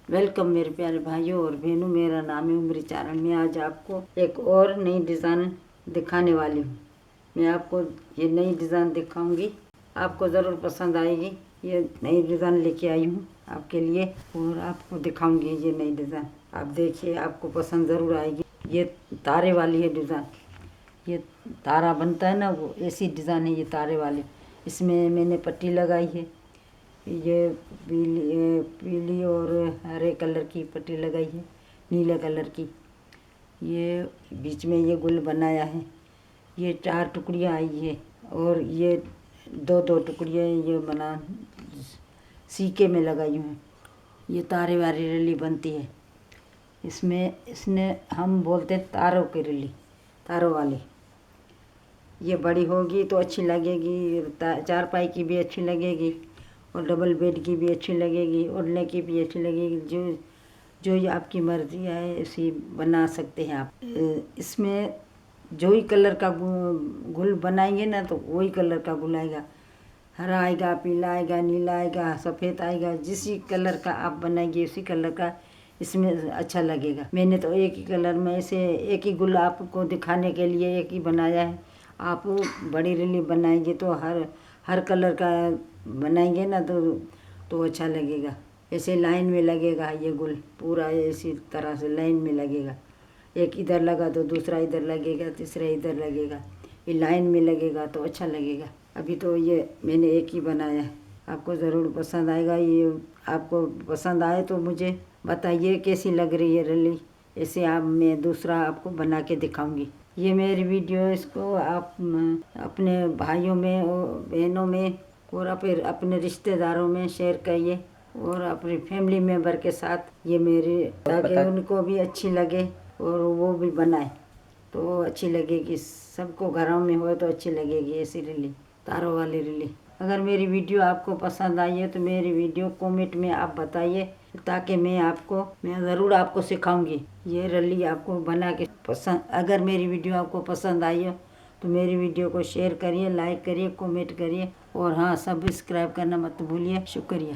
Welcome मेरे प्यारे भाइयों और बहनों, मेरा नाम है उमरी चारण। मैं आज आपको एक और नई डिज़ाइन दिखाने वाली हूँ। मैं आपको ये नई डिज़ाइन दिखाऊंगी, आपको ज़रूर पसंद आएगी। ये नई डिज़ाइन लेके आई हूँ आपके लिए और आपको दिखाऊंगी ये नई डिज़ाइन। आप देखिए, आपको पसंद ज़रूर आएगी। ये तारे वाली है डिज़ाइन। ये तारा बनता है ना, वो ऐसी डिज़ाइन है ये तारे वाली। इसमें मैंने पट्टी लगाई है। ये पीली और हरे कलर की पट्टी लगाई है, नीले कलर की। ये बीच में ये गुल बनाया है। ये 4 टुकड़ियाँ आई है और ये 2-2 टुकड़ियाँ ये बना सीके में लगाई हूँ। ये तारे वाली रली बनती है। इसने हम बोलते हैं तारों की रली, तारों वाली। ये बड़ी होगी तो अच्छी लगेगी, चारपाई की भी अच्छी लगेगी और डबल बेड की भी अच्छी लगेगी, ओढ़ने की भी अच्छी लगेगी। जो ये आपकी मर्ज़ी है ऐसी बना सकते हैं आप। इसमें जो ही कलर का गुल बनाएंगे ना तो वही कलर का गुल आएगा। हरा आएगा, पीला आएगा, नीला आएगा, सफ़ेद आएगा। जिस कलर का आप बनाएंगे उसी कलर का इसमें अच्छा लगेगा। मैंने तो एक ही कलर में से एक ही गुल आपको दिखाने के लिए एक ही बनाया है। आप बड़ी रली बनाएंगे तो हर कलर का बनाएंगे ना तो अच्छा लगेगा। ऐसे लाइन में लगेगा ये गुल, पूरा इसी तरह से लाइन में लगेगा। एक इधर लगा तो दूसरा इधर लगेगा, तीसरा इधर लगेगा। ये लाइन में लगेगा तो अच्छा लगेगा। अभी तो ये मैंने एक ही बनाया है, आपको ज़रूर पसंद आएगा। ये आपको पसंद आए तो मुझे बताइए कैसी लग रही है रली। ऐसे मैं दूसरा आपको बना के दिखाऊंगी। ये मेरी वीडियो, इसको आप अपने भाइयों में और बहनों में और अपने रिश्तेदारों में शेयर करिए और अपनी फैमिली मेम्बर के साथ ये मेरी, ताकि उनको भी अच्छी लगे और वो भी बनाए तो अच्छी लगेगी। सबको घरों में हो तो अच्छी लगेगी ऐसी रली, तारों वाली रली। अगर मेरी वीडियो आपको पसंद आई है तो मेरी वीडियो कमेंट में आप बताइए, ताकि मैं ज़रूर आपको सिखाऊंगी ये रली आपको बना के पसंद। अगर मेरी वीडियो आपको पसंद आई हो तो मेरी वीडियो को शेयर करिए, लाइक करिए, कमेंट करिए और हाँ, सब्सक्राइब करना मत भूलिए। शुक्रिया।